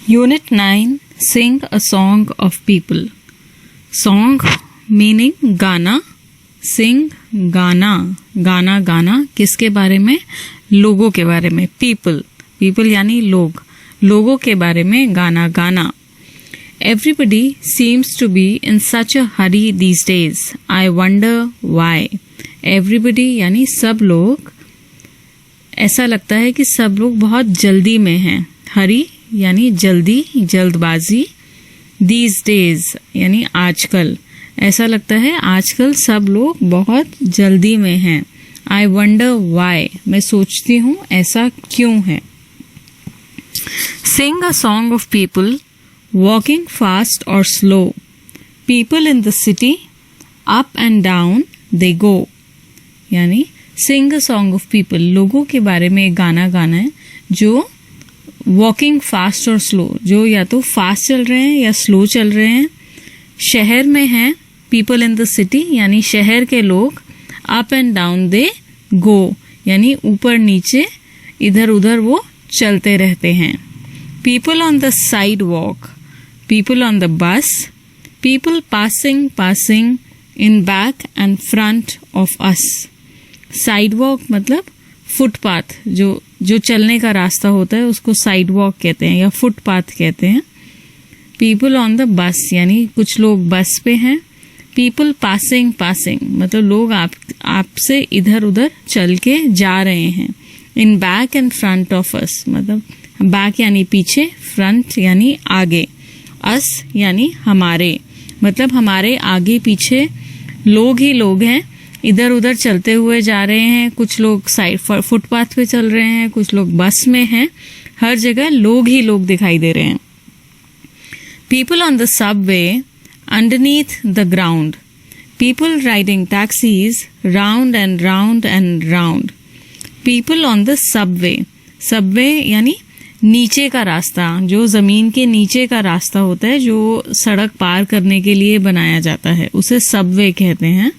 Unit 9 Sing a Song of People. Song meaning गाना, sing गाना, गाना गाना किसके बारे में? लोगों के बारे में. People, people यानी लोग, लोगों के बारे में गाना गाना. Everybody seems to be in such a hurry these days. I wonder why. Everybody यानी सब लोग, ऐसा लगता है कि सब लोग बहुत जल्दी में हैं. हरी यानी जल्दी, जल्दबाजी. These days यानी आजकल, ऐसा लगता है आजकल सब लोग बहुत जल्दी में हैं. I wonder why. मैं सोचती हूँ ऐसा क्यों है. Sing a song of people walking fast or slow. People in the city, up and down they go. यानी sing a song of people, लोगों के बारे में एक गाना गाना है जो वॉकिंग फास्ट और स्लो, जो या तो फास्ट चल रहे हैं या स्लो चल रहे हैं. शहर में हैं, पीपल इन द सिटी यानी शहर के लोग. अप एंड डाउन दे गो यानी ऊपर नीचे इधर उधर वो चलते रहते हैं. People on the side walk, people on the bus, people passing passing in back and front of us. Side walk मतलब फुटपाथ, जो चलने का रास्ता होता है उसको साइड वॉक कहते हैं या फुटपाथ कहते हैं. पीपल ऑन द बस यानी कुछ लोग बस पे हैं. पीपल पासिंग पासिंग मतलब लोग आपसे इधर उधर चल के जा रहे हैं. In back and front of us मतलब बैक यानी पीछे, फ्रंट यानी आगे, अस यानी हमारे, मतलब हमारे आगे पीछे लोग ही लोग हैं. इधर उधर चलते हुए जा रहे हैं. कुछ लोग साइड फुटपाथ पे चल रहे हैं, कुछ लोग बस में हैं. हर जगह लोग ही लोग दिखाई दे रहे हैं. People on the Subway underneath the ground. People riding taxis round and round and round. People on the Subway, Subway यानी नीचे का रास्ता, जो जमीन के नीचे का रास्ता होता है, जो सड़क पार करने के लिए बनाया जाता है, उसे सबवे कहते हैं.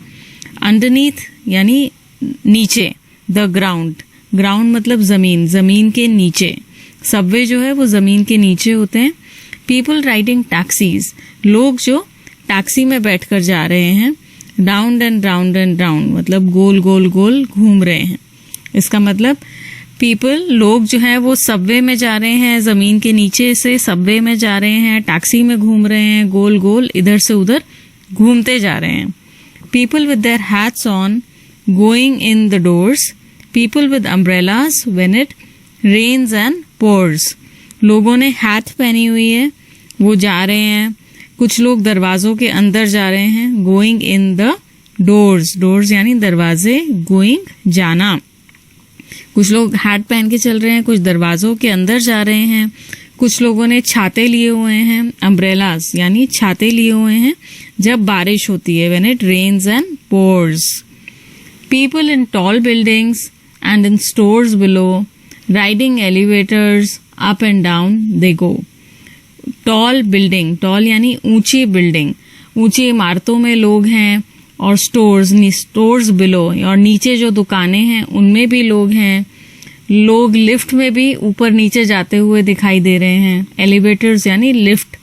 अंडरनीथ यानी नीचे, द ग्राउंड, ग्राउंड मतलब जमीन, जमीन के नीचे. सबवे जो है वो जमीन के नीचे होते हैं. पीपल राइडिंग टैक्सीज, लोग जो टैक्सी में बैठकर जा रहे हैं. Round and round and round मतलब गोल गोल गोल घूम रहे हैं. इसका मतलब पीपल, लोग जो है वो सबवे में जा रहे हैं, जमीन के नीचे से सबवे में जा रहे हैं, टैक्सी में घूम रहे हैं, गोल गोल इधर से उधर घूमते जा रहे हैं. People with their hats on going in the doors. People with umbrellas when it rains and pours. लोगों ने हैट पहनी हुई है, वो जा रहे हैं. कुछ लोग दरवाजों के अंदर जा रहे हैं. Going in the doors, doors यानी दरवाजे, going जाना. कुछ लोग हैट पहन के चल रहे हैं, कुछ दरवाजों के अंदर जा रहे हैं. कुछ लोगों ने छाते लिए हुए हैं. अम्ब्रेलास यानी छाते लिए हुए हैं जब बारिश होती है. when it rains and pours. People in tall buildings and in stores below, riding elevators up and down they go. tall building, tall यानी ऊंची बिल्डिंग, ऊंची इमारतों में लोग हैं. और स्टोर्स बिलो और नीचे जो दुकानें हैं उनमें भी लोग हैं. लोग लिफ्ट में भी ऊपर नीचे जाते हुए दिखाई दे रहे हैं. एलिवेटर्स यानी लिफ्ट.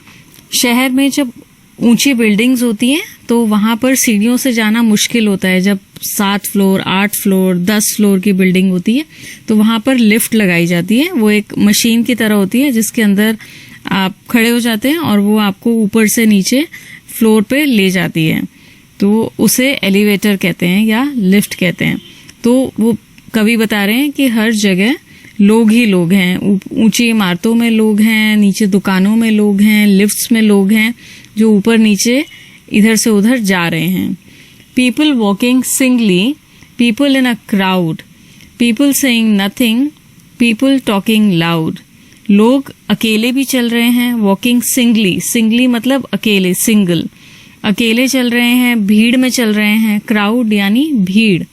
शहर में जब ऊंची बिल्डिंग्स होती हैं तो वहां पर सीढ़ियों से जाना मुश्किल होता है. जब 7 फ्लोर, 8 फ्लोर, 10 फ्लोर की बिल्डिंग होती है तो वहां पर लिफ्ट लगाई जाती है. वो एक मशीन की तरह होती है जिसके अंदर आप खड़े हो जाते हैं और वो आपको ऊपर से नीचे फ्लोर पे ले जाती है. तो उसे एलिवेटर कहते हैं या लिफ्ट कहते हैं. तो वो कवि बता रहे हैं कि हर जगह लोग ही लोग हैं. ऊंची इमारतों में लोग हैं, नीचे दुकानों में लोग हैं, लिफ्ट्स में लोग हैं जो ऊपर नीचे इधर से उधर जा रहे हैं. People walking singly, people in a crowd, people saying nothing, people talking loud. लोग अकेले भी चल रहे हैं. वॉकिंग सिंगली, सिंगली मतलब अकेले, सिंगल, अकेले चल रहे हैं, भीड़ में चल रहे हैं. क्राउड यानी भीड़.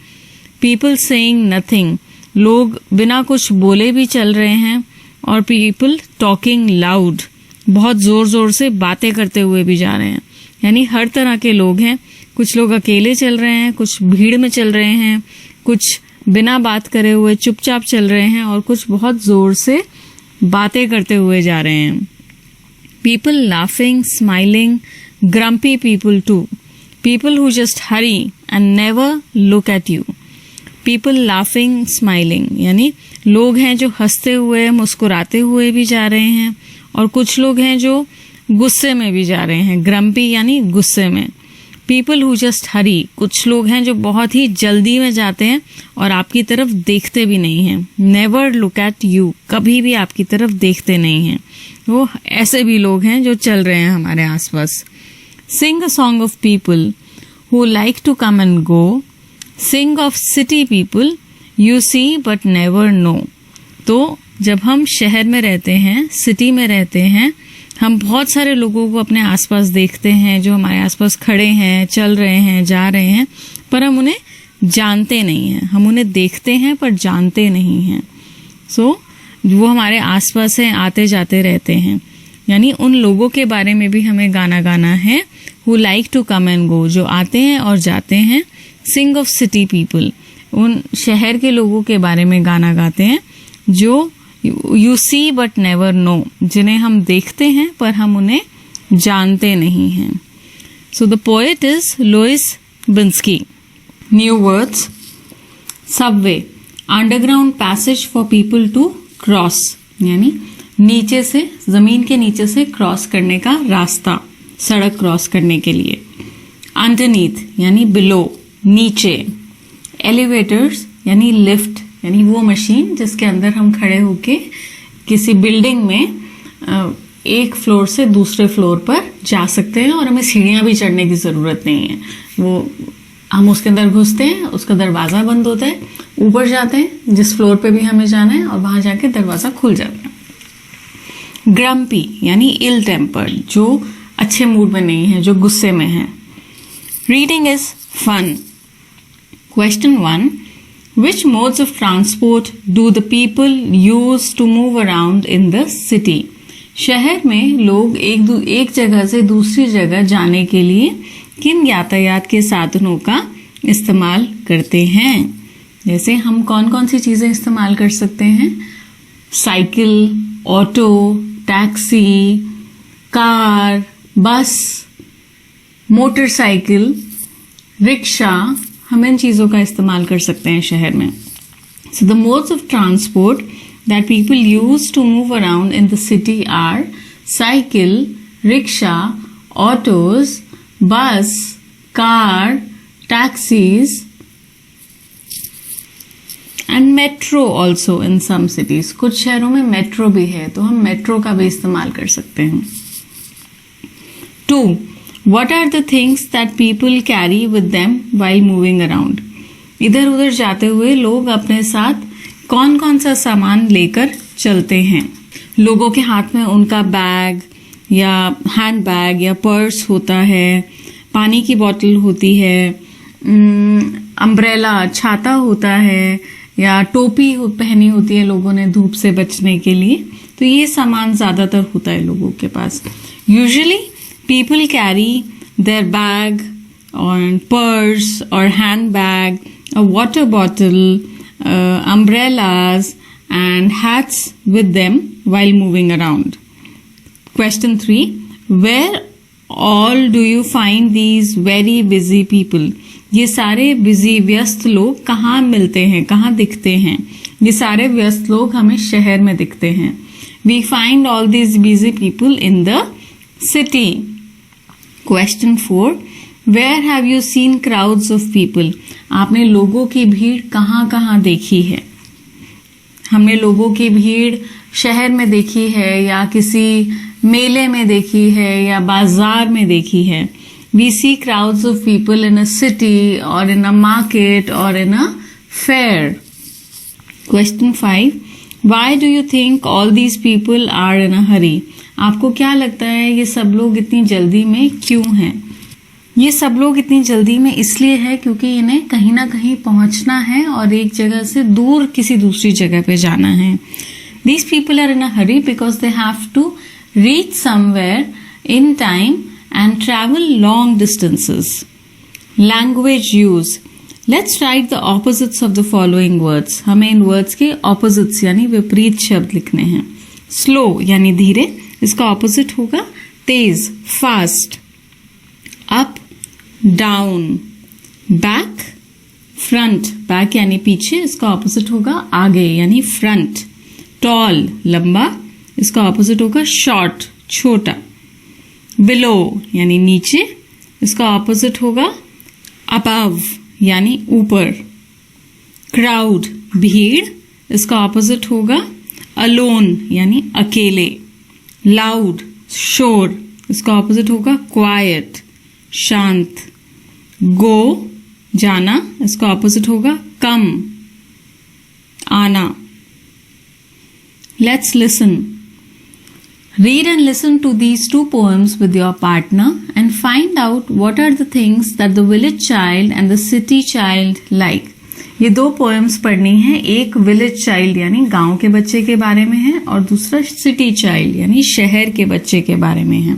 पीपल सेइंग नथिंग, लोग बिना कुछ बोले भी चल रहे हैं. और पीपल टॉकिंग लाउड, बहुत जोर जोर से बातें करते हुए भी जा रहे हैं. यानी हर तरह के लोग हैं. कुछ लोग अकेले चल रहे हैं, कुछ भीड़ में चल रहे हैं, कुछ बिना बात करे हुए चुपचाप चल रहे हैं और कुछ बहुत जोर से बातें करते हुए जा रहे हैं. people laughing, smiling, grumpy people too. People who just hurry and never look at you. People laughing, smiling यानी लोग हैं जो हंसते हुए मुस्कुराते हुए भी जा रहे हैं, और कुछ लोग हैं जो गुस्से में भी जा रहे हैं. ग्रम्पी यानी गुस्से में. पीपल हु जस्ट हरी, कुछ लोग हैं जो बहुत ही जल्दी में जाते हैं और आपकी तरफ देखते भी नहीं हैं. नेवर लुक एट यू, कभी भी आपकी तरफ देखते नहीं हैं. वो ऐसे भी लोग हैं जो चल रहे हैं हमारे आसपास. Sing a song of people who like to come and go. Sing of city people you see but never know. तो जब हम शहर में रहते हैं, सिटी में रहते हैं, हम बहुत सारे लोगों को अपने आसपास देखते हैं जो हमारे आसपास खड़े हैं, चल रहे हैं, जा रहे हैं, पर हम उन्हें जानते नहीं हैं. हम उन्हें देखते हैं पर जानते नहीं हैं. सो वो हमारे आसपास हैं, आते जाते रहते हैं. यानी उन लोगों के बारे में भी हमें गाना गाना है. Who like to come and go, जो आते हैं और जाते हैं. सिंग ऑफ सिटी पीपल, उन शहर के लोगों के बारे में गाना गाते हैं जो you see but never know, जिन्हें हम देखते हैं पर हम उन्हें जानते नहीं हैं. So the poet is Lois Lenski. New words. Subway, underground passage for people to cross, यानी नीचे से, जमीन के नीचे से क्रॉस करने का रास्ता, सड़क क्रॉस करने के लिए. अंडरनीथ यानी बिलो, नीचे. एलिवेटर्स यानी लिफ्ट, यानी वो मशीन जिसके अंदर हम खड़े होके किसी बिल्डिंग में एक फ्लोर से दूसरे फ्लोर पर जा सकते हैं और हमें सीढ़ियां भी चढ़ने की जरूरत नहीं है. वो हम उसके अंदर घुसते हैं, उसका दरवाजा बंद होता है, ऊपर जाते हैं जिस फ्लोर पे भी हमें जाना है और वहां जाके दरवाजा खुल जाता है. ग्रम्पी यानी इल टेम्पर्ड, जो अच्छे मूड में नहीं है, जो गुस्से में है. Reading is fun. Question 1. Which modes of transport do the people use to move around in the city? शहर में लोग एक जगह से दूसरी जगह जाने के लिए किन यातायात के साधनों का इस्तेमाल करते हैं? जैसे हम कौन कौन सी चीजें इस्तेमाल कर सकते हैं? साइकिल, ऑटो, टैक्सी, कार, बस, मोटरसाइकिल, रिक्शा, हम इन चीजों का इस्तेमाल कर सकते हैं शहर में. So the modes of transport that people use to move around in the city are cycle, rickshaw, autos, bus, car, taxis and metro also in some cities. कुछ शहरों में मेट्रो भी है, तो हम मेट्रो का भी इस्तेमाल कर सकते हैं. 2. What are the things that people carry with them while moving around? इधर उधर जाते हुए लोग अपने साथ कौन कौन सा सामान लेकर चलते हैं? लोगों के हाथ में उनका बैग या हैंड बैग या पर्स होता है, पानी की बोतल होती है, अम्ब्रेला छाता होता है, या टोपी पहनी होती है लोगों ने धूप से बचने के लिए. तो ये सामान ज्यादातर होता है लोगों के पास. Usually people carry their bag or purse or handbag, a water bottle, umbrellas and hats with them while moving around. Question 3. Where all do you find these very busy people? ये सारे बिजी व्यस्त लोग कहाँ मिलते हैं, कहाँ दिखते हैं? ये सारे व्यस्त लोग हमें शहर में दिखते हैं. We find all these busy people in the city. Question 4. Where have you seen crowds of people? आपने लोगों की भीड़ कहाँ कहाँ देखी है? हमने लोगों की भीड़ शहर में देखी है, या किसी मेले में देखी है, या बाजार में देखी है. We see crowds of people in a city or in a market or in a fair. Question 5. Why do you think all these people are in a hurry? आपको क्या लगता है ये सब लोग इतनी जल्दी में क्यों हैं? ये सब लोग इतनी जल्दी में इसलिए है क्योंकि इन्हें कहीं ना कहीं पहुंचना है और एक जगह से दूर किसी दूसरी जगह पे जाना है. These people are in a hurry because they have to reach somewhere in time and travel long distances. Language use. Let's write the opposites of the following words. हमें इन words के opposites यानी विपरीत शब्द लिखने हैं. Slow यानी धीरे, इसका ऑपोजिट होगा तेज, fast. Up, down, back, front. Back यानी पीछे, इसका ऑपोजिट होगा आगे यानी फ्रंट. टॉल, लंबा, इसका ऑपोजिट होगा शॉर्ट, छोटा. बिलो यानी नीचे, इसका ऑपोजिट होगा अबव यानी ऊपर. क्राउड, भीड़, इसका ऑपोजिट होगा अलोन यानी अकेले. लाउड, शोर, इसका ऑपोजिट होगा क्वाइट, शांत. गो, जाना, इसका ऑपोजिट होगा कम, आना. Let's listen. Read and listen to these two poems with your partner and find out what are the things that the village child and the city child like. ये दो poems पढ़नी है. एक विलेज चाइल्ड यानी गांव के बच्चे के बारे में है और दूसरा सिटी चाइल्ड यानी शहर के बच्चे के बारे में है.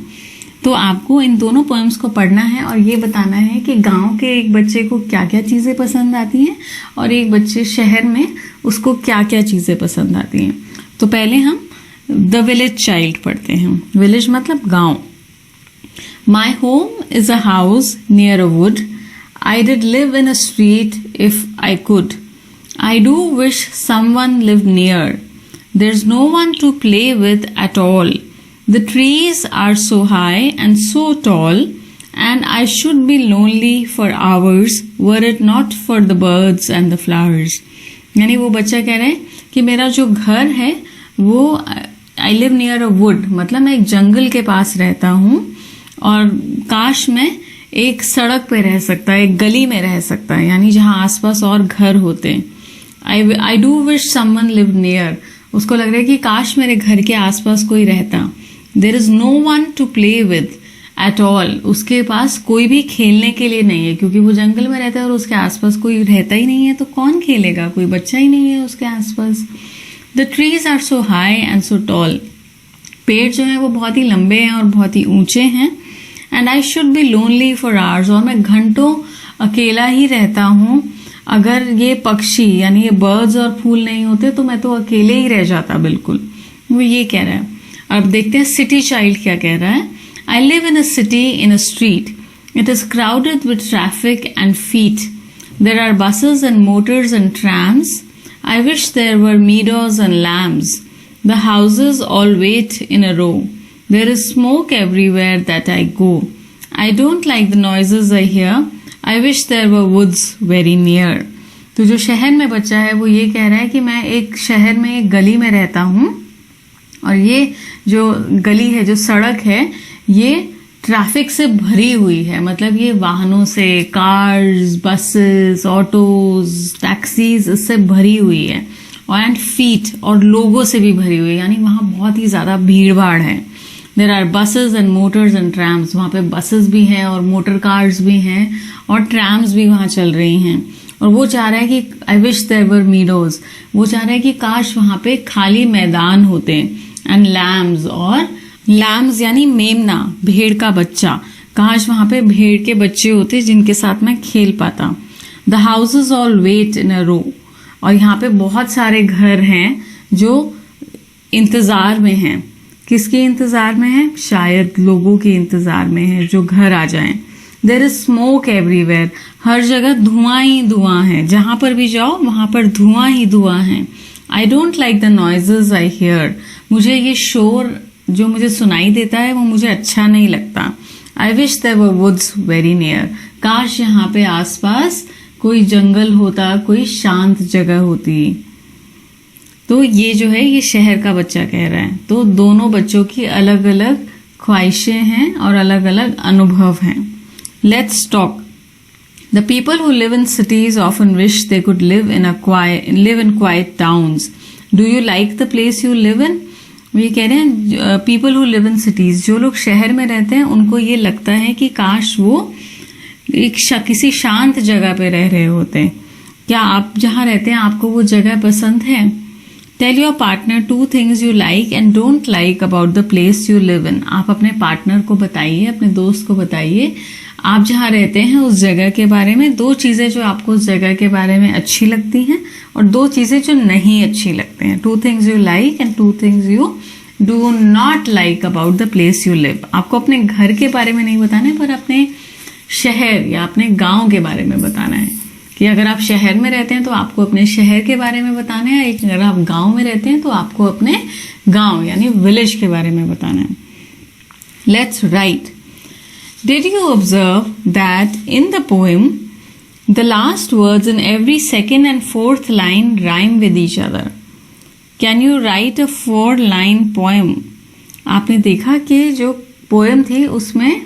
तो आपको इन दोनों पोएम्स को पढ़ना है और ये बताना है कि गांव के एक बच्चे को क्या क्या चीजें पसंद आती हैं और एक बच्चे शहर में उसको क्या क्या चीजें पसंद आती हैं. तो पहले हम द विलेज चाइल्ड पढ़ते हैं. विलेज मतलब गांव. My home is a house near a would. I did live in a street if I could. I do wish someone lived near. There's no one to play with at all. The trees are so high and so tall, and I should be lonely for hours were it not for the birds and the flowers. यानी वो बच्चा कह रहा है कि मेरा जो घर है वो I live near a wood, मतलब मैं एक जंगल के पास रहता हूँ और काश मैं एक सड़क पे रह सकता है, एक गली में रह सकता है, यानी जहां आसपास और घर होते हैं. I do wish someone live near. उसको लग रहा है कि काश मेरे घर के आसपास कोई रहता. There is no one to play with at all. उसके पास कोई भी खेलने के लिए नहीं है क्योंकि वो जंगल में रहता है और उसके आसपास कोई रहता ही नहीं है, तो कौन खेलेगा, कोई बच्चा ही नहीं है उसके आसपास. The trees are so high and so tall. पेड़ जो है वो बहुत ही लंबे हैं और बहुत ही ऊंचे हैं. And I should be lonely for hours. और मैं घंटों अकेला ही रहता हूँ. अगर ये पक्षी यानी ये बर्ड्स और फूल नहीं होते तो मैं तो अकेले ही रह जाता बिल्कुल. वो ये कह रहा है. अब देखते हैं सिटी चाइल्ड क्या कह रहा है. I live in a city in a street. It is crowded with traffic and feet. There are buses and motors and trams. I wish there were meadows and lambs. The houses all wait in a row. There is smoke everywhere that I go. I don't like the noises I hear. I wish there were woods very near. तो जो शहर में बच्चा है वो ये कह रहा है कि मैं एक शहर में एक गली में रहता हूँ और ये जो गली है, जो सड़क है, ये ट्रैफिक से भरी हुई है. मतलब ये वाहनों से, कार्स, बसेस, ऑटोज, टैक्सीज, इससे भरी हुई है. और एंड फीट और लोगों से भी भरी हुई है, यानी वहाँ बहुत ही ज्यादा भीड़ भाड़ है. There are buses and motors and trams. वहाँ पे बसेस भी हैं और मोटर कार्स भी हैं और ट्रैम्स भी वहाँ चल रही हैं. और वो चाह रहा है कि I wish there were meadows. वो चाह रहा है कि काश वहाँ पे खाली मैदान होते. एंड लैम्स, और लैम्स यानी मेमना, भेड़ का बच्चा. काश वहाँ पे भेड़ के बच्चे होते जिनके साथ मैं खेल पाता. The houses all wait in a रो. और यहाँ पे बहुत सारे घर हैं जो इंतजार में हैं. किसके इंतजार में है? शायद लोगों के इंतजार में है जो घर आ जाएं. There is smoke everywhere. हर जगह धुआं ही धुआं है. जहां पर भी जाओ वहां पर धुआं ही धुआं है. I don't like the noises I hear. मुझे ये शोर जो मुझे सुनाई देता है वो मुझे अच्छा नहीं लगता. I wish there were woods very near. काश यहाँ पे आसपास कोई जंगल होता, कोई शांत जगह होती. तो ये जो है ये शहर का बच्चा कह रहा है. तो दोनों बच्चों की अलग अलग ख्वाहिशें हैं और अलग अलग अनुभव हैं. Let's talk. The people who live in cities often wish they could live in quite towns. Do you like the place you live in? ये कह रहे हैं people who live in cities, जो लोग शहर में रहते हैं उनको ये लगता है कि काश वो एक किसी शांत जगह पे रह रहे होते. क्या आप जहां रहते हैं आपको वो जगह पसंद है? Tell your partner 2 things you like and don't like about the place you live in. आप अपने पार्टनर को बताइए, अपने दोस्त को बताइए आप जहाँ रहते हैं उस जगह के बारे में 2 चीजें जो आपको उस जगह के बारे में अच्छी लगती हैं और 2 चीजें जो नहीं अच्छी लगती हैं. 2 things you like and 2 things you do not like about the place you live. आपको अपने घर के बारे में नहीं बताना है, पर अपने शहर या अपने गांव के बारे में बताना है कि अगर आप शहर में रहते हैं तो आपको अपने शहर के बारे में बताना है, अगर आप गांव में रहते हैं तो आपको अपने गांव यानी विलेज के बारे में बताना है। Let's write. Did you observe that in the poem the last words in every second and fourth line rhyme with each other? Can you right a 4-line poem? आपने देखा कि जो पोएम थी उसमें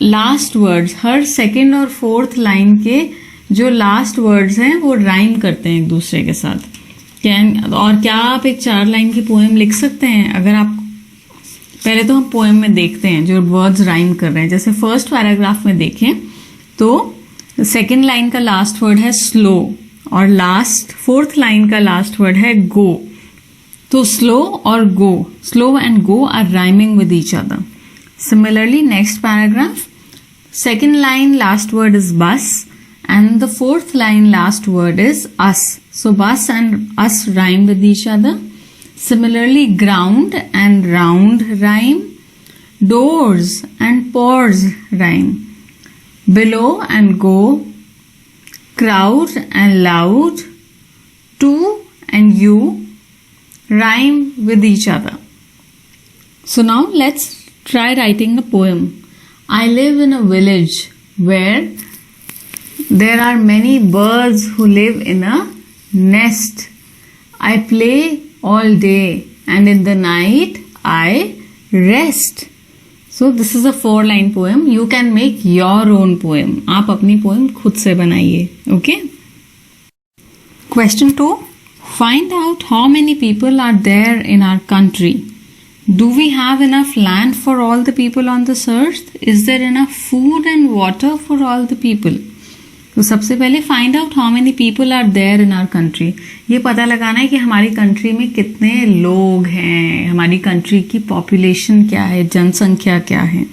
लास्ट वर्ड्स, हर second और fourth line के जो last words हैं वो राइम करते हैं एक दूसरे के साथ। और क्या आप एक 4 लाइन की पोएम लिख सकते हैं? अगर आप पहले तो हम पोएम में देखते हैं जो वर्ड्स राइम कर रहे हैं। जैसे फर्स्ट पैराग्राफ में देखें तो सेकेंड लाइन का लास्ट वर्ड है स्लो और फोर्थ लाइन का लास्ट वर्ड है गो। तो स्लो और go, slow and go are rhyming with each other. Similarly, next paragraph, second line last word is bus and the fourth line last word is us. So bus and us rhyme with each other. Similarly, ground and round rhyme. Doors and pores rhyme. Below and go. Crowd and loud. To and you rhyme with each other. So now let's try writing a poem. I live in a village where there are many birds who live in a nest. I play all day and in the night I rest. So this is a 4-line poem. You can make your own poem. आप अपनी poem खुद से बनाइए. Okay? Question 2. Find out how many people are there in our country. Do we have enough land for all the people on this earth? Is there enough food and water for all the people? तो सबसे पहले find out how many people are there in our country. ये पता लगाना है कि हमारी country में कितने लोग हैं, हमारी कंट्री की पॉपुलेशन क्या है, जनसंख्या क्या है।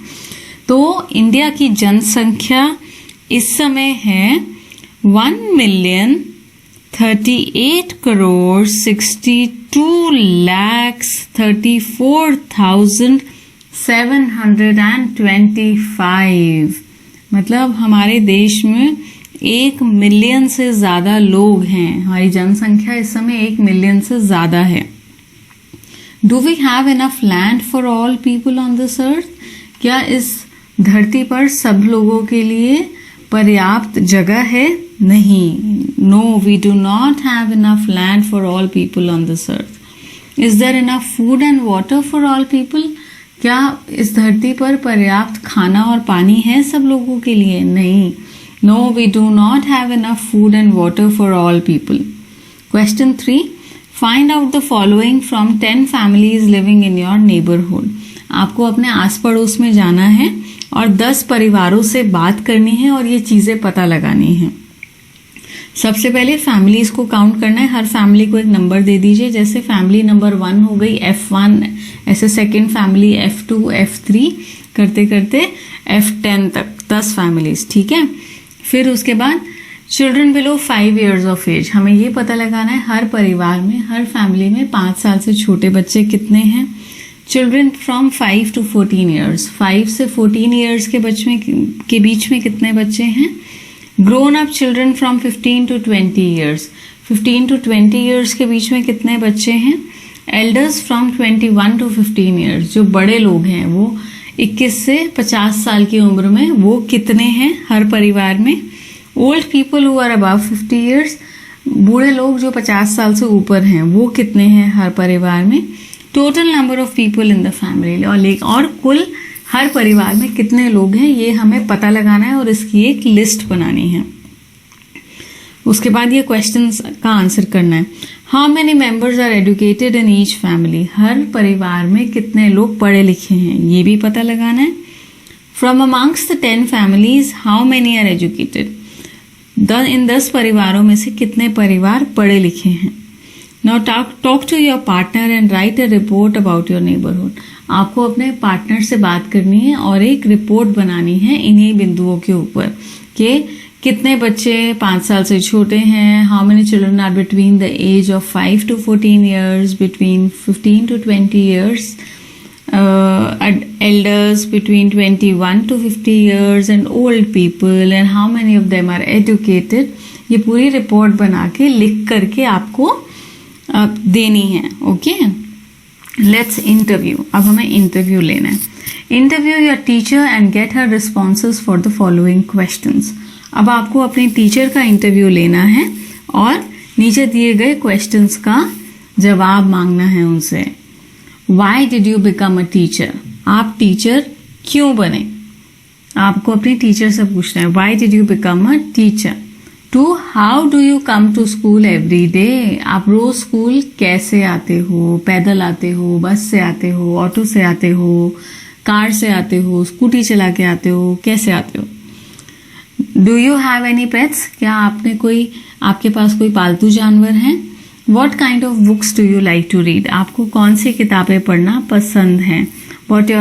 तो इंडिया की जनसंख्या इस समय है 1,38,62,34,725। मतलब हमारे देश में 1 मिलियन से ज्यादा लोग हैं। हमारी जनसंख्या इस समय 1 मिलियन से ज्यादा है। Do we have enough land for all people on this earth? क्या इस धरती पर सब लोगों के लिए पर्याप्त जगह है? नहीं। No, we do not have enough land for all people on this earth. Is there enough food and water for all people? क्या इस धरती पर पर्याप्त खाना और पानी है सब लोगों के लिए? नहीं। No, we do not have enough food and water for all people. Question 3. Find out the following from 10 families living in your neighbourhood. आपको अपने आस पड़ोस में जाना है और 10 परिवारों से बात करनी है और ये चीजें पता लगानी है। सबसे पहले फैमिलीज को काउंट करना है। हर फैमिली को एक नंबर दे दीजिए। जैसे फैमिली नंबर 1 हो गई F1, ऐसे सेकेंड फैमिली F2, F3 करते करते F10 तक 10 फैमिलीज। ठीक है। फिर उसके बाद children below 5 years of age. हमें ये पता लगाना है हर परिवार में, हर फैमिली में 5 साल से छोटे बच्चे कितने हैं। चिल्ड्रन फ्रॉम 5 to 14 years, 5 से 14 years के बच्चे के बीच में कितने बच्चे हैं। Grown up children from 15 to 20 years, 15 to 20 years के बीच में कितने बच्चे हैं। एल्डर्स फ्रॉम 21 to 15 years, जो बड़े लोग हैं वो 21 से 50 साल की उम्र में, वो कितने हैं हर परिवार में। Old people who are above 50 years, बूढ़े लोग जो 50 साल से ऊपर हैं वो कितने हैं हर परिवार में। Total number of people in the family, और कुल हर परिवार में कितने लोग हैं ये हमें पता लगाना है और इसकी एक लिस्ट बनानी है। उसके बाद ये क्वेश्चंस का आंसर करना है। How many members are educated in each family, हर परिवार में कितने लोग पढ़े लिखे हैं ये भी पता लगाना है। From amongst the 10 families how many are educated, इन 10 परिवारों में से कितने परिवार पढ़े लिखे हैं। Now talk to your partner and write a report about your neighbourhood. आपको अपने पार्टनर से बात करनी है और एक रिपोर्ट बनानी है इन्हीं बिंदुओं के ऊपर कि कितने बच्चे 5 साल से छोटे हैं? How many children are between the age of 5 to 14 years, between 15 to 20 years, elders between 21 to 50 years, and old people, and how many of them are educated. ये पूरी रिपोर्ट बना के लिख करके आपको देनी है. Okay, let's interview. अब हमें इंटरव्यू लेना है. Interview your teacher and get her responses for the following questions. अब आपको अपने टीचर का इंटरव्यू लेना है और नीचे दिए गए क्वेश्चंस का जवाब मांगना है उनसे. Why did you become a teacher? आप टीचर क्यों बने? आपको अपने टीचर से पूछना है. Why did you become a teacher? 2. How do you come to school every day? आप रोज स्कूल कैसे आते हो? पैदल आते हो, बस से आते हो, ऑटो से आते हो, कार से आते हो, स्कूटी चला के आते हो, कैसे आते हो? Do you have any pets? क्या आपके पास कोई पालतू जानवर हैं? What kind of books do you like to read? आपको कौन सी किताबें पढ़ना पसंद है? What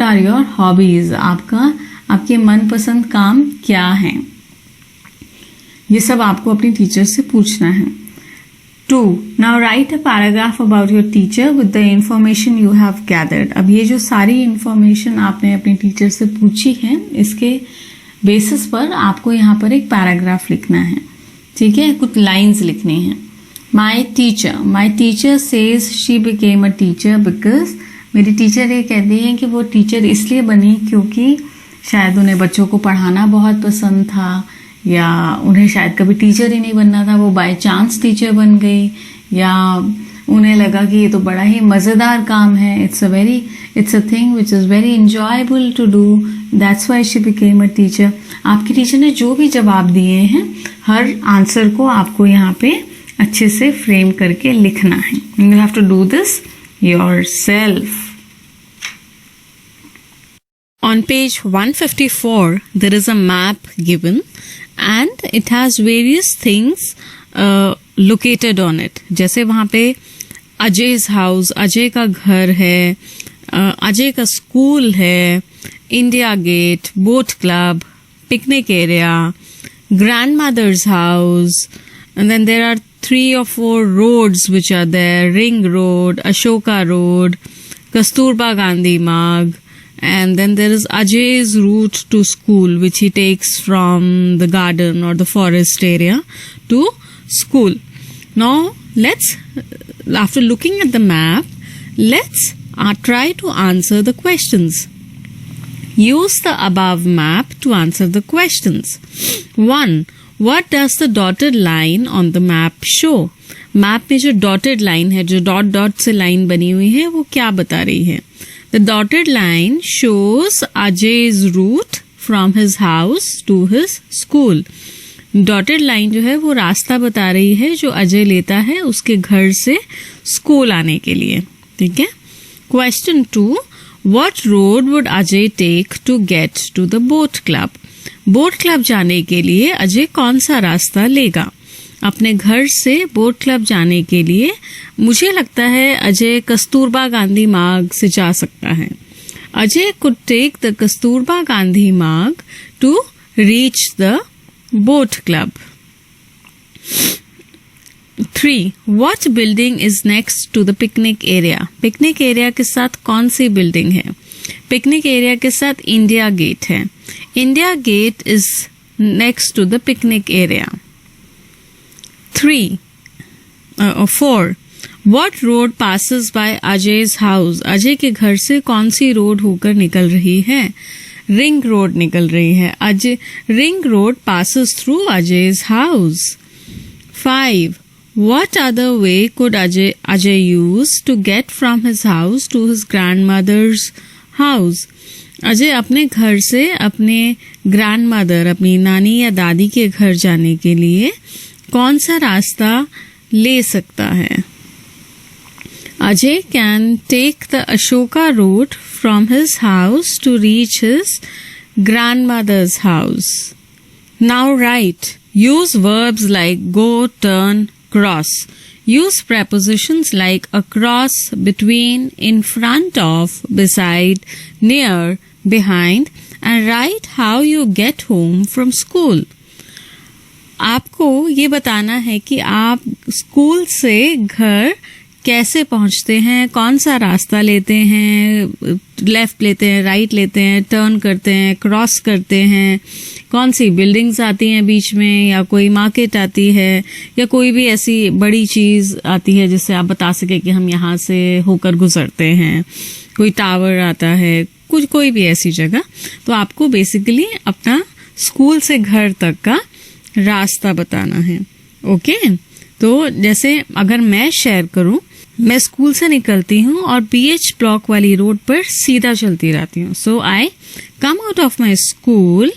are your hobbies? आपके मनपसंद काम क्या हैं? ये सब आपको अपनी टीचर से पूछना है. 2. Now right a paragraph about your teacher with the information you have gathered. अब ये जो सारी इंफॉर्मेशन आपने अपनी टीचर से पूछी है, इसके बेसिस पर आपको यहाँ पर एक पैराग्राफ लिखना है. ठीक है, कुछ लाइंस लिखनी है. My teacher says she became a teacher because. मेरी टीचर ये कहती है कि वो टीचर इसलिए बनी क्योंकि शायद उन्हें बच्चों को पढ़ाना बहुत पसंद था, या उन्हें शायद कभी टीचर ही नहीं बनना था, वो बाय चांस टीचर बन गई, या उन्हें लगा कि ये तो बड़ा ही मज़ेदार काम है. It's a thing which is very enjoyable to do. That's why she became a teacher. आपकी टीचर ने जो भी जवाब दिए हैं, हर आंसर को आपको यहाँ पे अच्छे से फ्रेम करके लिखना है. You have to do this yourself. On page 154, there is a map given and it has various things located on it. जैसे वहाँ पे अजय's house, अजय का घर है, अजय का स्कूल है, India Gate, boat club, picnic area, grandmother's house, and then there are 3 or 4 roads which are there: Ring Road, Ashoka Road, Kasturba Gandhi Marg. And then there is Ajay's route to school, which he takes from the garden or the forest area to school. Now, after looking at the map, let's try to answer the questions. Use the above map to answer the questions. 1. What does the dotted line on the map show? Map में जो dotted line है, जो dot से line बनी हुई है, वो क्या बता रही है? The dotted line shows Ajay's route from his house to his school. Dotted line जो है वो रास्ता बता रही है जो अजय लेता है उसके घर से स्कूल आने के लिए. ठीक है. Question 2. What road would Ajay take to get to the boat club? Boat club जाने के लिए अजय कौन सा रास्ता लेगा? अपने घर से बोट क्लब जाने के लिए मुझे लगता है अजय कस्तूरबा गांधी मार्ग से जा सकता है. Ajay could take the Kasturba Gandhi Marg to reach the boat club. 3. What building is next to the picnic area? Picnic area के साथ कौन सी बिल्डिंग है? पिकनिक एरिया के साथ इंडिया गेट है. India Gate is next to the picnic area. 4. What road passes by Ajay's house? Ajay के घर से कौन सी रोड होकर निकल रही है? रिंग रोड निकल रही है. Ring road passes through Ajay's house. 5. What other way could Ajay use to get from his house to his grandmother's house? Ajay अपने घर से अपने ग्रैंडमदर, अपनी नानी या दादी के घर जाने के लिए कौन सा रास्ता ले सकता है? Ajay can take the Ashoka route from his house to reach his grandmother's house. Now write. Use verbs like go, turn, cross. Use prepositions like across, between, in front of, beside, near, behind, and write how you get home from school. आपको ये बताना है कि आप school से घर कैसे पहुंचते हैं, कौन सा रास्ता लेते हैं, लेफ्ट लेते हैं, राइट लेते हैं, टर्न करते हैं, क्रॉस करते हैं, कौन सी बिल्डिंग्स आती हैं बीच में, या कोई मार्केट आती है, या कोई भी ऐसी बड़ी चीज आती है जिससे आप बता सके कि हम यहाँ से होकर गुजरते हैं, कोई टावर आता है, कुछ कोई भी ऐसी जगह। तो आपको बेसिकली अपना स्कूल से घर तक का रास्ता बताना है। ओके, तो जैसे अगर मैं शेयर करूं, मैं स्कूल से निकलती हूँ और BH ब्लॉक वाली रोड पर सीधा चलती रहती हूँ। So I come out of my school,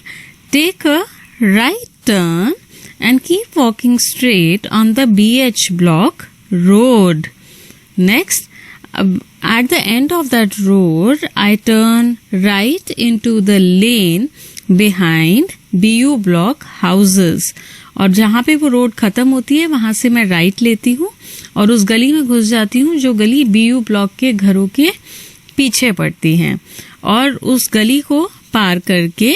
take a right turn and keep walking straight on the BH block road. Next, at the end of that road, I turn right into the lane behind BU block houses. और जहाँ पे वो road खत्म होती है वहां से मैं राइट लेती हूँ और उस गली में घुस जाती हूँ जो गली BU ब्लॉक के घरों के पीछे पड़ती है। और उस गली को पार करके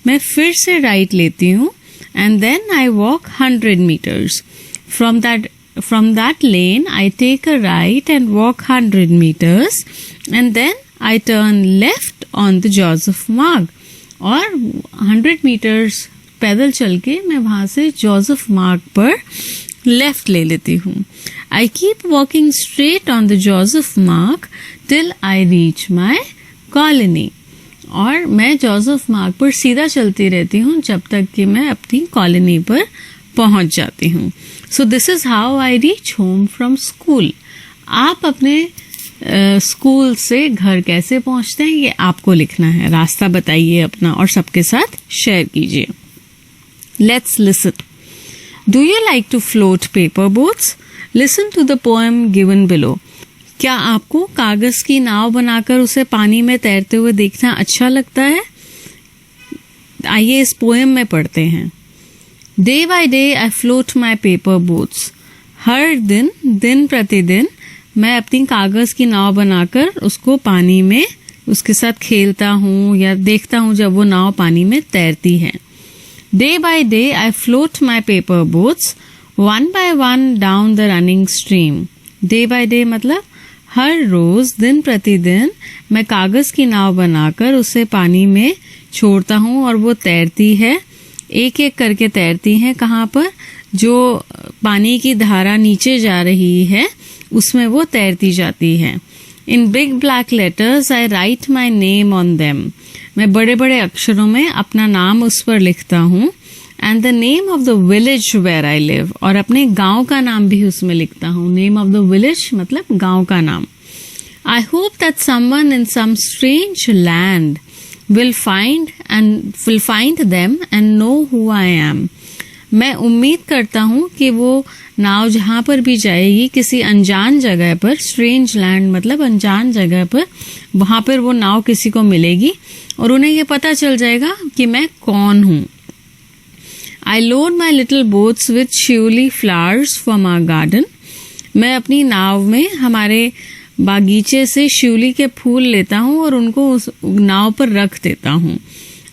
मैं फिर से राइट लेती हूँ and then I walk 100 meters. From that lane, I take a right and walk 100 meters and then I turn left on the Joseph Marg. और 100 meters पैदल चल के मैं वहां से जोसेफ मार्ग पर लेफ्ट ले लेती हूँ। I keep walking straight on the Joseph Marg till I reach my colony. और मैं जोसेफ मार्ग पर सीधा चलती रहती हूँ जब तक कि मैं अपनी कॉलोनी पर पहुंच जाती हूँ। So this is how I reach home from school. आप अपने स्कूल से घर कैसे पहुंचते हैं ये आपको लिखना है। रास्ता बताइए अपना और सबके साथ शेयर कीजिए। Let's listen. Do you like to float paper boats? Listen to the poem given below. क्या आपको कागज की नाव बनाकर उसे पानी में तैरते हुए देखना अच्छा लगता है? आइए इस पोएम में पढ़ते हैं। Day by day I float my paper boats. हर दिन दिन प्रतिदिन मैं अपनी कागज की नाव बनाकर उसको पानी में उसके साथ खेलता हूँ या देखता हूँ जब वो नाव पानी में तैरती है। Day by day I float my paper boats one by one down the running stream. Day by day मतलब हर रोज दिन प्रतिदिन मैं कागज की नाव बनाकर उसे पानी में छोड़ता हूँ और वो तैरती है। एक एक करके तैरती हैं। कहाँ पर? जो पानी की धारा नीचे जा रही है उसमें वो तैरती जाती है। In big black letters I write my name on them. मैं बड़े बड़े अक्षरों में अपना नाम उस पर लिखता हूँ। And the name of the village where I live. और अपने गांव का नाम भी उसमें लिखता हूँ। नेम ऑफ द विलेज मतलब गांव का नाम। I hope that someone in some strange land will find them and know who I am. मैं उम्मीद करता हूँ कि वो नाव जहाँ पर भी जाएगी किसी अनजान जगह पर, स्ट्रेंज लैंड मतलब अनजान जगह पर, वहां पर वो नाव किसी को मिलेगी और उन्हें ये पता चल जाएगा कि मैं कौन हूँ। I load my little boats with shiuli flowers from our garden. मैं अपनी नाव में हमारे बागीचे से शिवली के फूल लेता हूँ और उनको उस नाव पर रख देता हूँ।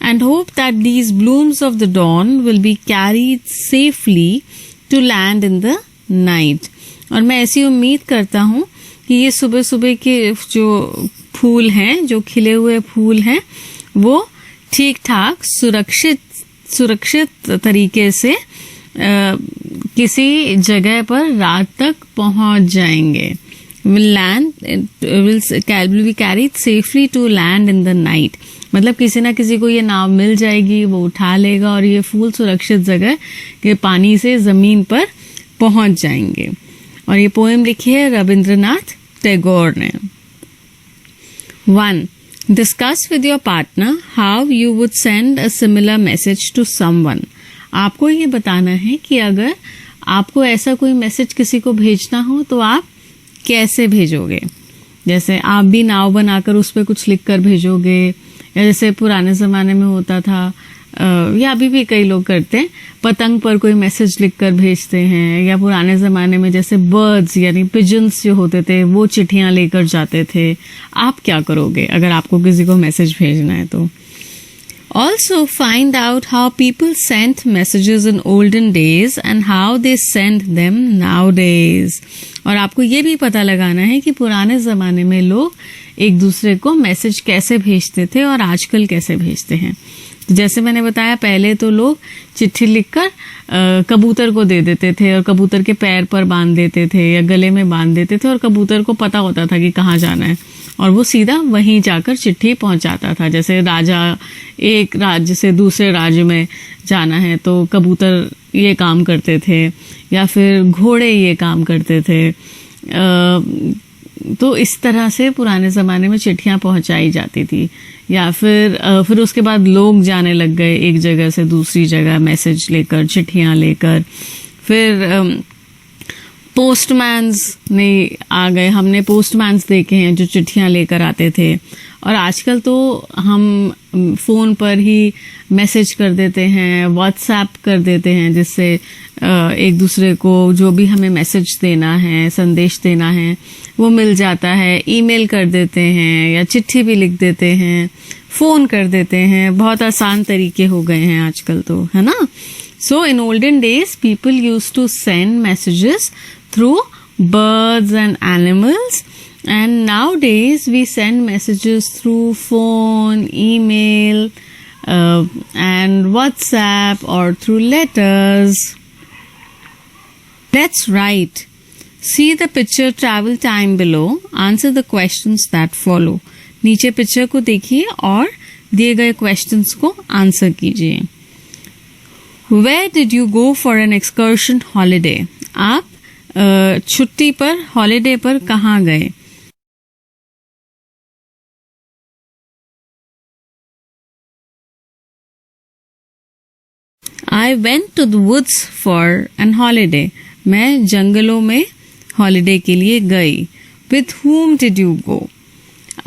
And hope that these blooms of the dawn will be carried safely to land in the night. और मैं ऐसी उम्मीद करता हूँ कि ये सुबह सुबह के जो फूल हैं, जो खिले हुए फूल हैं, वो ठीक ठाक सुरक्षित तरीके से किसी जगह पर रात तक पहुंच जाएंगे। will be carried safely to land in the night. मतलब किसी ना किसी को ये नाव मिल जाएगी, वो उठा लेगा और ये फूल सुरक्षित जगह के पानी से जमीन पर पहुंच जाएंगे। और ये पोएम लिखी है रविंद्रनाथ टैगोर ने। 1. Discuss with your partner how you would send a similar message to someone. आपको ये बताना है कि अगर आपको ऐसा कोई मैसेज किसी को भेजना हो तो आप कैसे भेजोगे। जैसे आप भी नाव बनाकर उस पर कुछ लिख कर भेजोगे, या जैसे पुराने ज़माने में होता था या अभी भी कई लोग करते हैं, पतंग पर कोई मैसेज लिख कर भेजते हैं, या पुराने ज़माने में जैसे बर्ड्स यानी पिजन्स जो होते थे वो चिट्ठियाँ लेकर जाते थे। आप क्या करोगे अगर आपको किसी को मैसेज भेजना है तो? Also find out how people sent messages in olden days and how they send them nowadays. और आपको ये भी पता लगाना है कि पुराने ज़माने में लोग एक दूसरे को मैसेज कैसे भेजते थे और आजकल कैसे भेजते हैं. जैसे मैंने बताया, पहले तो लोग चिट्ठी लिखकर कबूतर को दे देते थे और कबूतर के पैर पर बांध देते थे या गले में बांध देते थे और कबूतर को पता होता था कि कहाँ जाना है और वो सीधा वहीं जाकर चिट्ठी पहुंचाता था. जैसे राजा एक राज्य से दूसरे राज्य में जाना है तो कबूतर ये काम करते थे या फिर घोड़े ये काम करते थे. तो इस तरह से पुराने ज़माने में चिट्ठियाँ पहुंचाई जाती थी. या फिर उसके बाद लोग जाने लग गए एक जगह से दूसरी जगह मैसेज लेकर, चिट्ठियाँ लेकर. फिर पोस्टमैन्स ने आ गए. हमने पोस्टमैन्स देखे हैं जो चिट्ठियाँ लेकर आते थे. और आजकल तो हम फ़ोन पर ही मैसेज कर देते हैं, व्हाट्सएप कर देते हैं, जिससे एक दूसरे को जो भी हमें मैसेज देना है, संदेश देना है, वो मिल जाता है. ईमेल कर देते हैं या चिट्ठी भी लिख देते हैं, फ़ोन कर देते हैं. बहुत आसान तरीके हो गए हैं आजकल तो, है ना. So in olden days, people used to send messages through birds and animals. And nowadays we send messages through phone, email, and WhatsApp or through letters. Let's write. See the picture travel time below. Answer the questions that follow. नीचे picture को देखिए और दिए गए questions को answer कीजिए. Where did you go for an excursion holiday? आप छुट्टी पर, हॉलिडे पर कहाँ गए? I went to the woods for an holiday. मैं जंगलों में हॉलिडे के लिए गई. With whom did you go?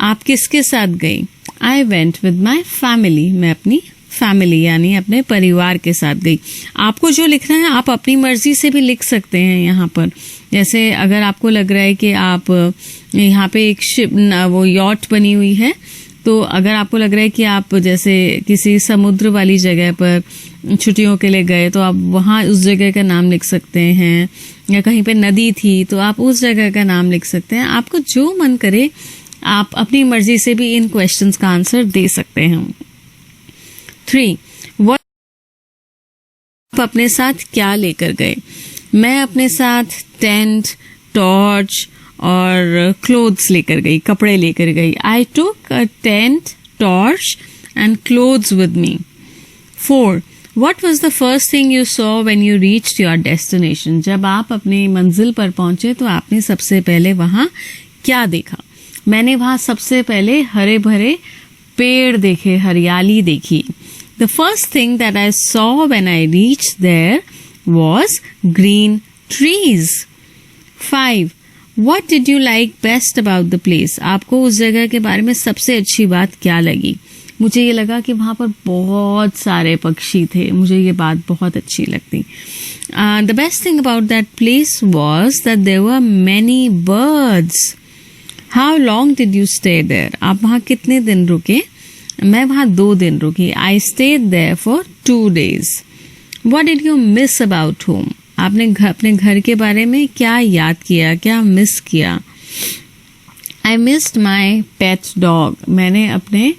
आप किसके साथ गई? I went with my family. मैं अपनी फैमिली यानी अपने परिवार के साथ गई. आपको जो लिखना है आप अपनी मर्जी से भी लिख सकते हैं यहाँ पर. जैसे अगर आपको लग रहा है कि आप यहाँ पे एक शिप, वो यॉट बनी हुई है, तो अगर आपको लग रहा है कि आप जैसे किसी समुद्र वाली जगह पर छुट्टियों के लिए गए तो आप वहाँ उस जगह का नाम लिख सकते हैं. या कहीं पे नदी थी तो आप उस जगह का नाम लिख सकते हैं. आपको जो मन करे आप अपनी मर्जी से भी इन क्वेश्चंस का आंसर दे सकते हैं. 3. What आप अपने साथ क्या लेकर गए? मैं अपने साथ टेंट, टॉर्च और क्लोथ्स लेकर गई, कपड़े लेकर गई. I took a tent, torch and clothes with me. 4. What was the first thing you saw when you reached your destination? जब आप अपनी मंजिल पर पहुंचे तो आपने सबसे पहले वहां क्या देखा? मैंने वहां सबसे पहले हरे भरे पेड़ देखे, हरियाली देखी. The first thing that I saw when I reached there was green trees. 5. What did you like best about the place? आपको उस जगह के बारे में सबसे अच्छी बात क्या लगी? मुझे ये लगा कि वहाँ पर बहुत सारे पक्षी थे. मुझे ये बात बहुत अच्छी लगती. The best thing about that place was that there were many birds. How long did you stay there? आप वहाँ कितने दिन रुके? मैं वहाँ 2 दिन रुकी. I stayed there for 2 days. What did you miss about home? आपने अपने घर के बारे में क्या याद किया, क्या मिस किया? I missed my pet dog. मैंने अपने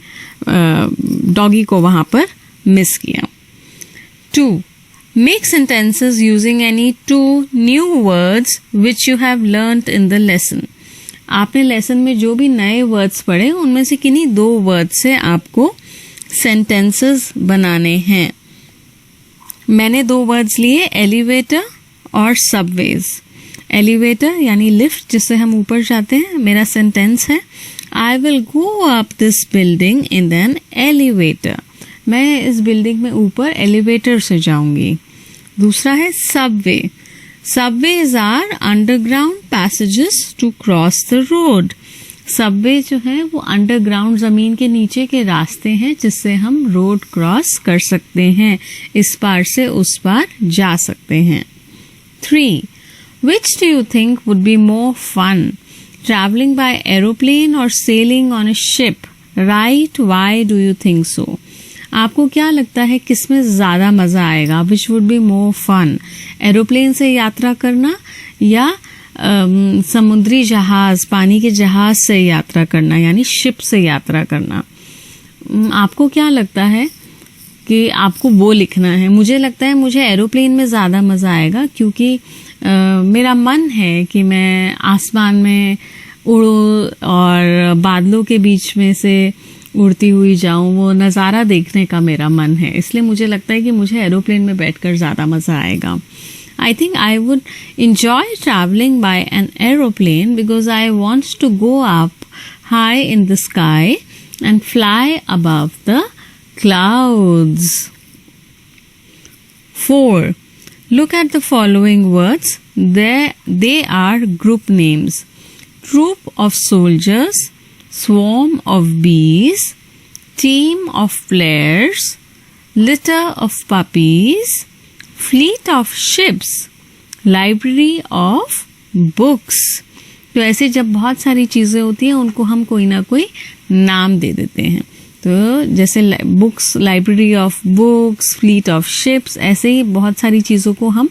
डॉगी को वहाँ पर मिस किया. 2. Make sentences using any 2 new words which you have learnt in the lesson. आपने लेसन में जो भी नए वर्ड्स पढ़े उनमें से किन्हीं 2 वर्ड से आपको सेंटेंसेस बनाने हैं. मैंने 2 वर्ड्स लिए, एलिवेटर और सबवेज. एलिवेटर यानी लिफ्ट जिससे हम ऊपर जाते हैं. मेरा सेंटेंस है I will go up this building in an elevator. मैं इस बिल्डिंग में ऊपर एलिवेटर से जाऊंगी. दूसरा है Subway. Subways are underground passages to cross the road. Subway जो है वो अंडरग्राउंड जमीन के नीचे के रास्ते हैं जिससे हम रोड क्रॉस कर सकते हैं, इस पार से उस पार जा सकते हैं. 3. Which do you think would be more fun? Traveling by aeroplane or sailing on a ship? Right? Why do you think so? आपको क्या लगता है किसमें ज़्यादा मज़ा आएगा? Which would be more fun, aeroplane से यात्रा करना या समुद्री जहाज, पानी के जहाज से यात्रा करना, यानी शिप से यात्रा करना? आपको क्या लगता है कि आपको वो लिखना है? मुझे लगता है मुझे एरोप्लेन में ज़्यादा मज़ा आएगा, क्योंकि मेरा मन है कि मैं आसमान में उड़ूं और बादलों के बीच में से उड़ती हुई जाऊं, वो नज़ारा देखने का मेरा मन है। इसलिए मुझे लगता है कि मुझे एरोप्लेन में बैठकर ज़्यादा मज़ा आएगा। I think I would enjoy traveling by an aeroplane because I want to go up high in the sky and fly above the clouds. 4. Look at the following words. They are group names. Troop of soldiers, swarm of bees, team of players, litter of puppies, fleet of ships, library of books. तो ऐसे जब बहुत सारी चीज़ें होती हैं उनको हम कोई ना कोई नाम दे देते हैं। तो जैसे books, library of books, fleet of ships, ऐसे ही बहुत सारी चीज़ों को हम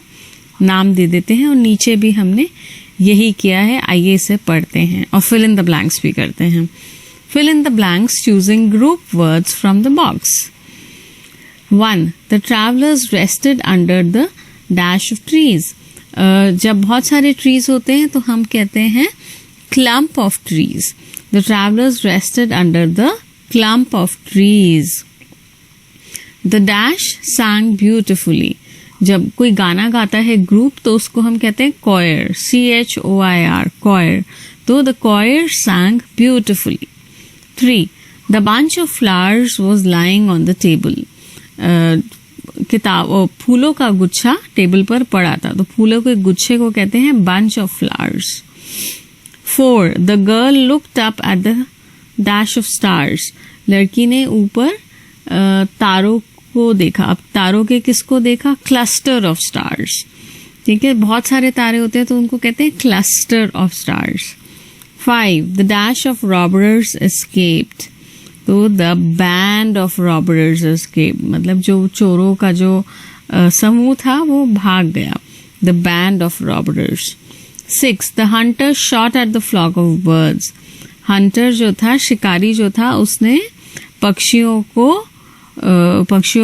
नाम दे देते हैं। और नीचे भी हमने यही किया है। आइए इसे पढ़ते हैं और फिल इन द ब्लैंक्स भी करते हैं। Fill in the blanks using group words from the box. 1. The travelers rested under the dash of trees. जब बहुत सारे trees होते हैं तो हम कहते हैं clump of trees. The travelers rested under the clump of trees. The dash sang beautifully. जब कोई गाना गाता है ग्रुप तो उसको हम कहते हैं choir, choir, choir. तो the choir sang beautifully. 3. The bunch of flowers was lying on the table. फूलों का गुच्छा टेबल पर पड़ा था, तो फूलों के गुच्छे को कहते हैं bunch of flowers. 4. The girl looked up at the dash of stars. लड़की ने ऊपर तारों को देखा। अब तारों के किसको देखा? Cluster of stars. ठीक है, बहुत सारे तारे होते हैं तो उनको कहते हैं cluster of stars. 5. The dash of robbers escaped. तो the band of robbers escape, मतलब जो चोरों का जो समूह था वो भाग गया। The band of robbers. 6. The hunter shot at the flock of birds. Hunter जो था, शिकारी जो था, उसने पक्षियों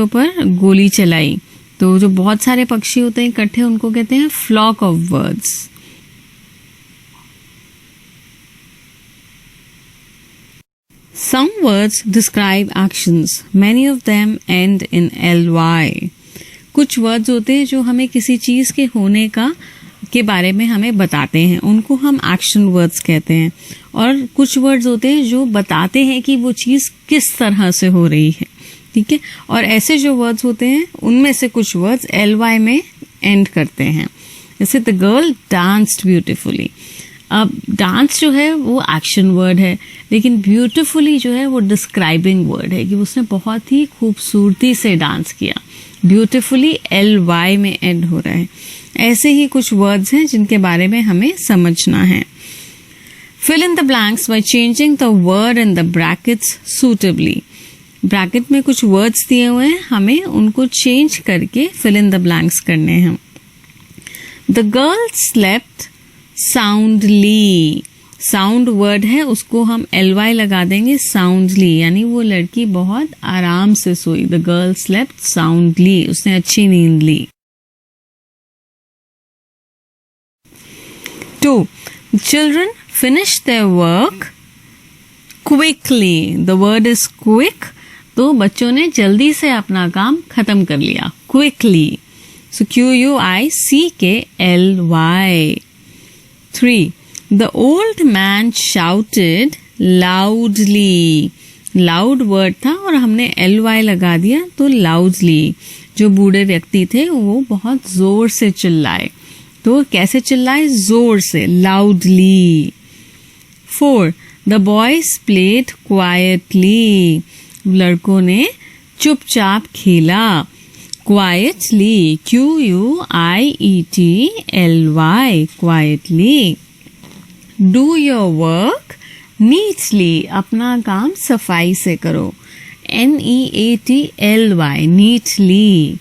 पर गोली चलाई। तो जो बहुत सारे पक्षी होते हैं इकट्ठे, उनको कहते हैं flock of birds. Some words describe actions. Many of them end in ly. कुछ वर्ड्स होते हैं जो हमें किसी चीज के होने के बारे में हमें बताते हैं, उनको हम एक्शन वर्ड्स कहते हैं। और कुछ वर्ड्स होते हैं जो बताते हैं कि वो चीज किस तरह से हो रही है। ठीक है, और ऐसे जो वर्ड्स होते हैं उनमें से कुछ वर्ड्स ly में एंड करते हैं। जैसे द गर्ल डांस्ड ब्यूटिफुली। अब डांस जो है वो एक्शन वर्ड है, लेकिन ब्यूटिफुली जो है वो डिस्क्राइबिंग वर्ड है कि उसने बहुत ही खूबसूरती से डांस किया। ब्यूटिफुली ly में एंड हो रहा है। ऐसे ही कुछ वर्ड्स हैं जिनके बारे में हमें समझना है। Fill in the blanks by changing the word in the brackets suitably. Bracket में कुछ वर्ड्स दिए हुए हैं, हमें उनको चेंज करके फिल इन द ब्लैंक्स करने हैं। The girl slept soundly. Sound word है, उसको हम ly लगा देंगे साउंडली, यानी वो लड़की बहुत आराम से सोई। द गर्ल स्लेप्ट साउंडली, उसने अच्छी नींद ली। 2. Children finish their work quickly. The word is quick. तो बच्चों ने जल्दी से अपना काम खत्म कर लिया। Quickly. So Quickly. 3. The old man shouted loudly. Loud word था और हमने ly लगा दिया तो loudly. जो बूढ़े व्यक्ति थे वो बहुत जोर से चिल्लाए। तो कैसे चिल्लाए? जोर से, loudly. 4. The boys played quietly. लड़कों ने चुपचाप खेला। Quietly. Quietly. Quietly. Do your work neatly. अपना काम सफाई से करो। Neatly, neatly.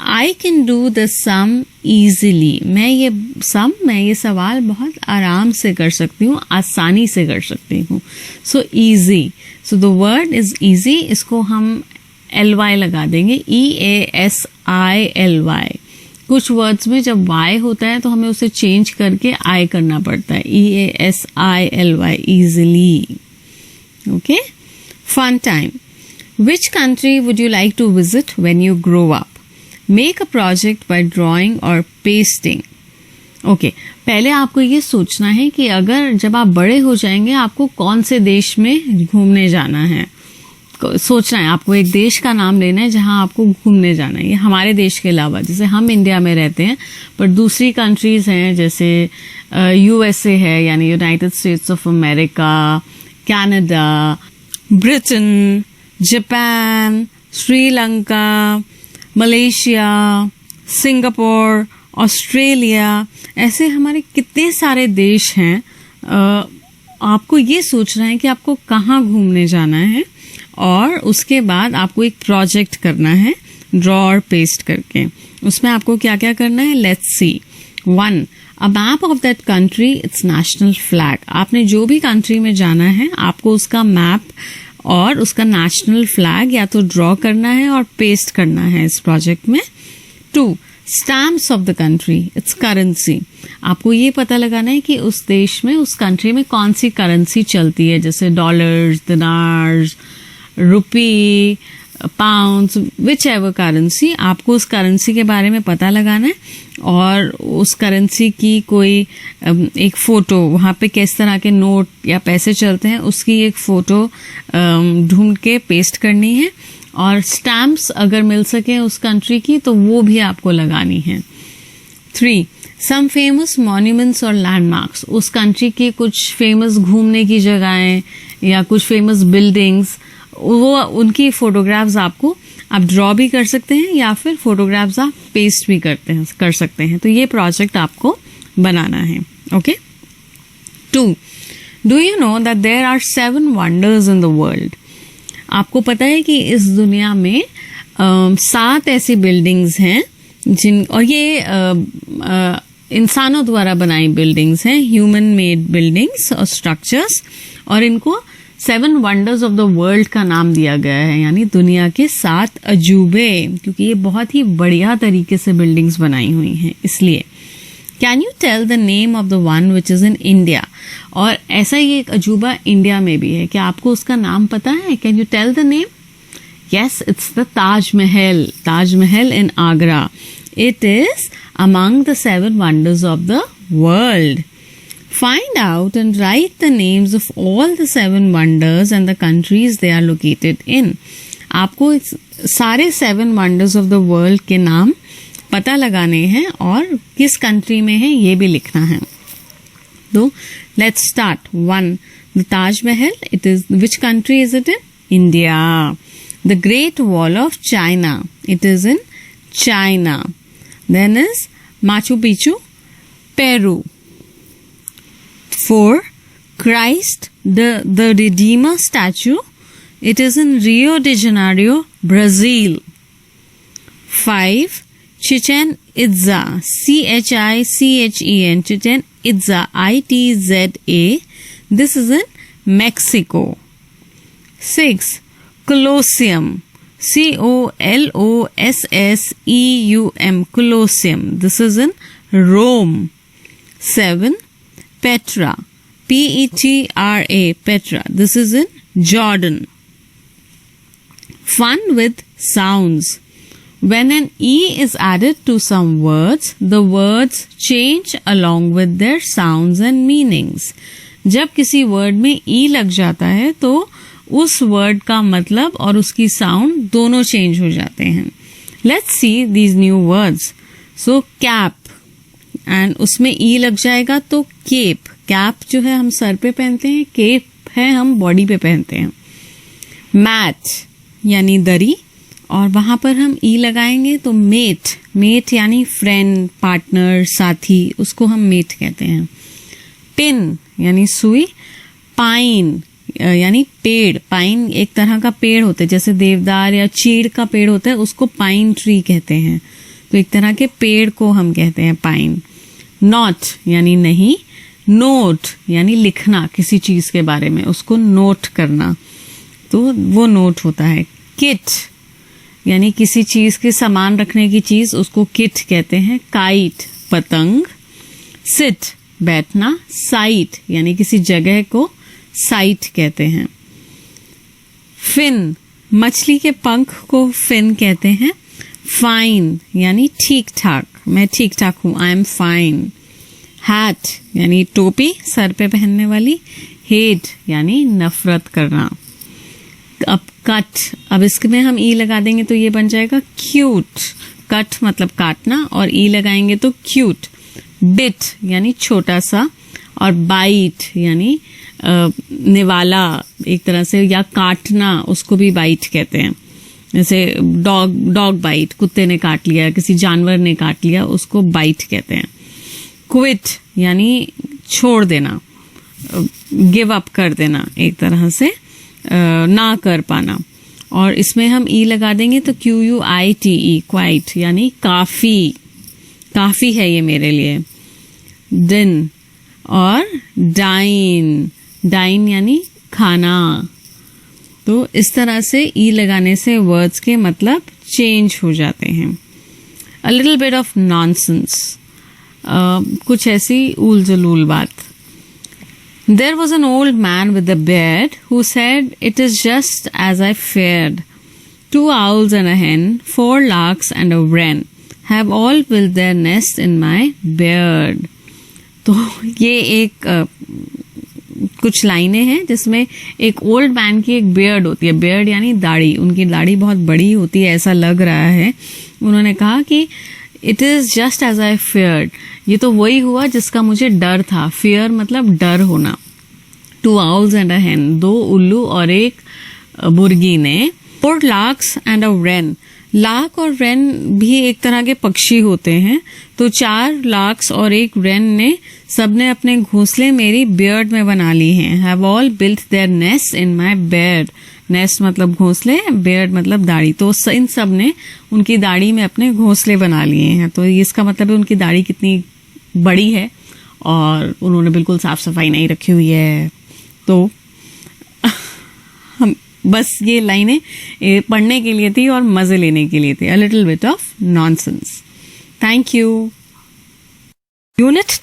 I can do the sum easily. मैं ये सवाल बहुत आराम से कर सकती हूँ, आसानी से कर सकती हूँ. So easy. So the word is easy. इसको हम ly लगा देंगे. EASILY. कुछ वर्ड्स में जब y होता है तो हमें उसे चेंज करके I करना पड़ता है. EASILY. Easily. Okay? Fun time. Which country would you like to visit when you grow up? Make a project by drawing or pasting. Okay, पहले आपको ये सोचना है कि अगर जब आप बड़े हो जाएंगे आपको कौन से देश में घूमने जाना है. सोचना है, आपको एक देश का नाम लेना है जहां आपको घूमने जाना है. ये हमारे देश के अलावा, जैसे हम इंडिया में रहते हैं पर दूसरी कंट्रीज हैं, जैसे USA है यानी United states of America, Canada, Britain, Japan, Sri Lanka, Malaysia, Singapore, Australia, ऐसे हमारे कितने सारे देश हैं. आपको ये सोचना है कि आपको कहाँ घूमने जाना है और उसके बाद आपको एक प्रोजेक्ट करना है ड्रॉ और पेस्ट करके. उसमें आपको क्या क्या करना है, let's see. 1. A map of that country, it's national flag. आपने जो भी कंट्री में जाना है आपको उसका मैप और उसका नेशनल फ्लैग या तो ड्रॉ करना है और पेस्ट करना है इस प्रोजेक्ट में. 2. Stamps of the country, it's currency. आपको ये पता लगाना है कि उस देश में, उस कंट्री में कौन सी करेंसी चलती है, जैसे dollars, dinars, rupee, pounds, whichever currency. आपको उस करेंसी के बारे में पता लगाना है और उस करेंसी की कोई एक फोटो, वहाँ पे किस तरह के नोट या पैसे चलते हैं उसकी एक फोटो ढूंढ के पेस्ट करनी है. और स्टैम्प्स अगर मिल सके उस कंट्री की तो वो भी आपको लगानी है. 3. सम फेमस मॉन्यूमेंट्स और लैंडमार्क्स. उस कंट्री की कुछ फेमस घूमने की जगहें या कुछ फेमस बिल्डिंग्स, वो उनकी फोटोग्राफ्स आप ड्रॉ भी कर सकते हैं या फिर फोटोग्राफ्स आप पेस्ट भी कर सकते हैं. तो ये प्रोजेक्ट आपको बनाना है. Okay. 2. Do you know that there are 7 wonders in the world. आपको पता है कि इस दुनिया में 7 ऐसी बिल्डिंग्स हैं और ये इंसानों द्वारा बनाई बिल्डिंग्स हैं, ह्यूमन मेड बिल्डिंग्स और स्ट्रक्चर्स, और इनको 7 वंडर्स ऑफ द वर्ल्ड का नाम दिया गया है, यानी दुनिया के 7 अजूबे, क्योंकि ये बहुत ही बढ़िया तरीके से बिल्डिंग्स बनाई हुई हैं इसलिए. Can you tell the name of the one which is in India. और ऐसा ही एक अजूबा इंडिया में भी है, क्या आपको उसका नाम पता है? Can you tell the name? Yes, it's the Taj Mahal. Taj Mahal in Agra. It is among the 7 wonders of the world. Find out and write the names of all the 7 wonders and the countries they are located in. आपको सारे 7 wonders of the world के नाम पता लगाने हैं और किस country में है ये भी लिखना है. तो let's start. 1. The Taj Mahal. It is, which country is it in? India. The Great Wall of China. It is in China. Then is Machu Picchu, Peru. 4. Christ, the Redeemer statue. It is in Rio de Janeiro, Brazil. 5. Chichen Itza, CHICHEN, Chichen Itza, ITZA. This is in Mexico. 6. Colosseum, COLOSSEUM, Colosseum. This is in Rome. 7. Petra, PETRA, Petra. This is in Jordan. Fun with sounds. When an E is added to some words, the words change along with their sounds and meanings. जब किसी word में E लग जाता है तो उस word का मतलब और उसकी साउंड दोनों चेंज हो जाते हैं. Let's see these new words. So cap, and उसमें ई लग जाएगा तो केप. कैप जो है हम सर पे पहनते हैं, केप है हम बॉडी पे पहनते हैं. मैट यानी दरी, और वहां पर हम ई लगाएंगे तो मेट. मेट यानी फ्रेंड, पार्टनर, साथी, उसको हम मेट कहते हैं. पिन यानी सुई. पाइन यानी पेड़, पाइन एक तरह का पेड़ होता है, जैसे देवदार या चीड़ का पेड़ होता है उसको पाइन ट्री कहते हैं। तो एक तरह के पेड़ को हम कहते हैं पाइन। नॉट यानी नहीं, नोट यानी लिखना किसी चीज के बारे में, उसको नोट करना, तो वो नोट होता है। किट यानी किसी चीज के सामान रखने की चीज, उसको किट कहते हैं। काइट पतंग। सिट बैठना। साइट यानी किसी जगह को साइट कहते हैं। फिन मछली के पंख को फिन कहते हैं। फाइन यानी ठीक ठाक, मैं ठीक ठाक हूं, आई एम फाइन। हैट यानी टोपी, सर पे पहनने वाली। हेट यानी नफरत करना। अब कट, अब इसमें हम ई लगा देंगे तो ये बन जाएगा क्यूट। कट मतलब काटना और ई लगाएंगे तो क्यूट। बिट यानी छोटा सा, और बाइट यानी निवाला एक तरह से, या काटना, उसको भी बाइट कहते हैं। जैसे डॉग बाइट, कुत्ते ने काट लिया, किसी जानवर ने काट लिया, उसको बाइट कहते हैं। क्विट यानी छोड़ देना, गिव अप कर देना, एक तरह से ना कर पाना। और इसमें हम ई लगा देंगे तो QUITE, क्वाइट यानी काफी, काफी है ये मेरे लिए। डिन और डाइन, डाइन यानी खाना। तो इस तरह से ई लगाने से वर्ड्स के मतलब चेंज हो जाते हैं। A little bit of nonsense, कुछ ऐसी ऊल जलूल बात। There was an old man with a beard who said, "It is just as I feared. 2 owls and a hen, 4 larks and a wren have all built their nest in my beard." तो ये एक कुछ लाइनें हैं जिसमें एक old man की एक बियर्ड होती है। बियर्ड यानी दाढ़ी, उनकी दाढ़ी बहुत बड़ी होती है, ऐसा लग रहा है। उन्होंने कहा कि it is just as I feared, ये तो वही हुआ जिसका मुझे डर था। फियर मतलब डर होना। 2 owls and a hen, 2 उल्लू और एक मुर्गी ने। 4 larks and a wren, lark और रेन भी एक तरह के पक्षी होते हैं। तो 4 लार्क्स और एक रेन ने सबने अपने घोंसले मेरी बियर्ड में बना ली हैं। Have all built there nest in my beard. Nest मतलब घोंसले, बियर्ड मतलब दाढ़ी। तो इन सब ने उनकी दाढ़ी में अपने घोंसले बना लिए हैं। तो इसका मतलब है उनकी दाढ़ी कितनी बड़ी है और उन्होंने बिल्कुल साफ सफाई नहीं रखी हुई है। तो हम बस ये लाइनें पढ़ने के लिए थी और मजे लेने के लिए थे। A little bit of nonsense. Thank you. Unit 10